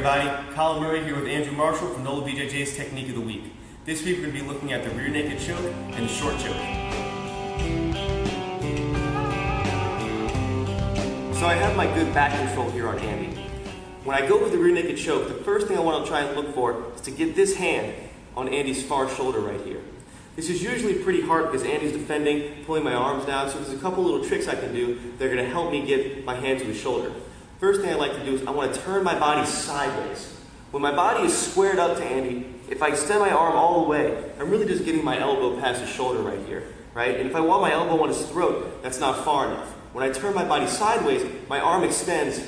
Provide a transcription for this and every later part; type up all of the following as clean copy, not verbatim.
everybody, Colin Murray here with Andrew Marshall from NOLABJJ's Technique of the Week. This week we're going to be looking at the rear naked choke and the short choke. So I have my good back control here on Andy. When I go with the rear naked choke, the first thing I want to try and look for is to get this hand on Andy's far shoulder right here. This is usually pretty hard because Andy's defending, pulling my arms down, so there's a couple little tricks I can do that are going to help me get my hand to his shoulder. First thing I like to do is I want to turn my body sideways. When my body is squared up to Andy, if I extend my arm all the way, I'm really just getting my elbow past his shoulder right here, right? And if I want my elbow on his throat, that's not far enough. When I turn my body sideways, my arm extends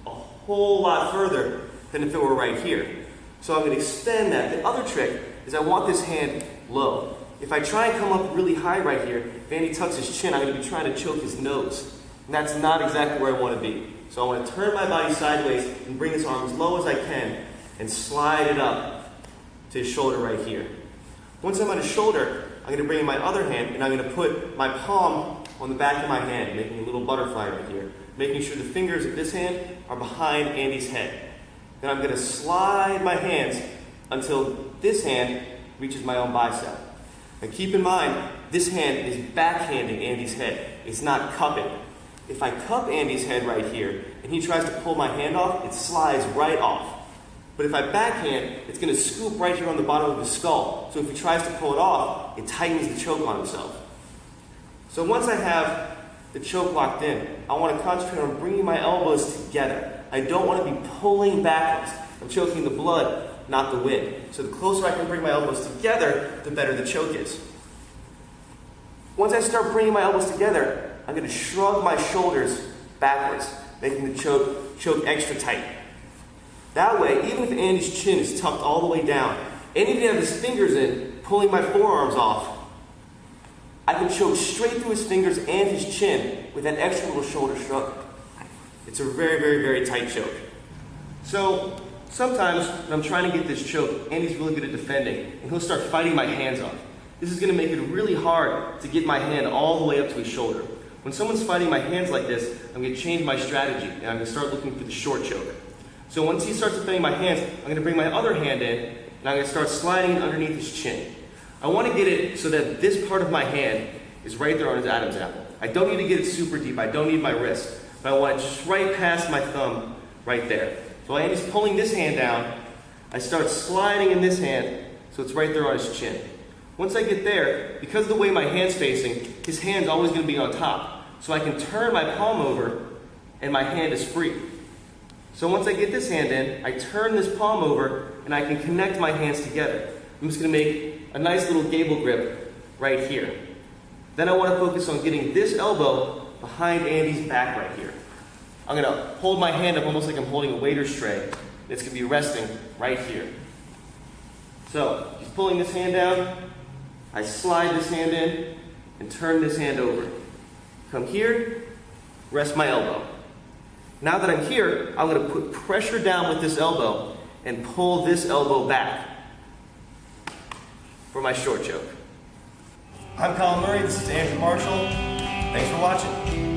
a whole lot further than if it were right here. So I'm going to extend that. The other trick is I want this hand low. If I try and come up really high right here, if Andy tucks his chin, I'm going to be trying to choke his nose. And that's not exactly where I want to be. So I want to turn my body sideways and bring this arm as low as I can and slide it up to his shoulder right here. Once I'm on his shoulder, I'm going to bring in my other hand and I'm going to put my palm on the back of my hand, making a little butterfly right here, making sure the fingers of this hand are behind Andy's head. Then I'm going to slide my hands until this hand reaches my own bicep. Now keep in mind, this hand is backhanding Andy's head. It's not cupping. If I cup Andy's head right here, and he tries to pull my hand off, it slides right off. But if I backhand, it's going to scoop right here on the bottom of his skull. So if he tries to pull it off, it tightens the choke on himself. So once I have the choke locked in, I want to concentrate on bringing my elbows together. I don't want to be pulling backwards. I'm choking the blood, not the wind. So the closer I can bring my elbows together, the better the choke is. Once I start bringing my elbows together, I'm going to shrug my shoulders backwards, making the choke extra tight. That way, even if Andy's chin is tucked all the way down, and even if he has his fingers in, pulling my forearms off, I can choke straight through his fingers and his chin with that extra little shoulder shrug. It's a very, very, very tight choke. So sometimes when I'm trying to get this choke, Andy's really good at defending, and he'll start fighting my hands off. This is going to make it really hard to get my hand all the way up to his shoulder. When someone's fighting my hands like this, I'm going to change my strategy, and I'm going to start looking for the short choke. So once he starts defending my hands, I'm going to bring my other hand in, and I'm going to start sliding it underneath his chin. I want to get it so that this part of my hand is right there on his Adam's apple. I don't need to get it super deep. I don't need my wrist. But I want it just right past my thumb right there. So while Andy's pulling this hand down, I start sliding in this hand so it's right there on his chin. Once I get there, because of the way my hand's facing, his hand's always going to be on top. So I can turn my palm over and my hand is free. So once I get this hand in, I turn this palm over and I can connect my hands together. I'm just going to make a nice little gable grip right here. Then I want to focus on getting this elbow behind Andy's back right here. I'm going to hold my hand up almost like I'm holding a waiter's tray. It's going to be resting right here. So he's pulling this hand down. I slide this hand in and turn this hand over. Come here, rest my elbow. Now that I'm here, I'm going to put pressure down with this elbow and pull this elbow back for my short choke. I'm Colin Murray, this is Andrew Marshall. Thanks for watching.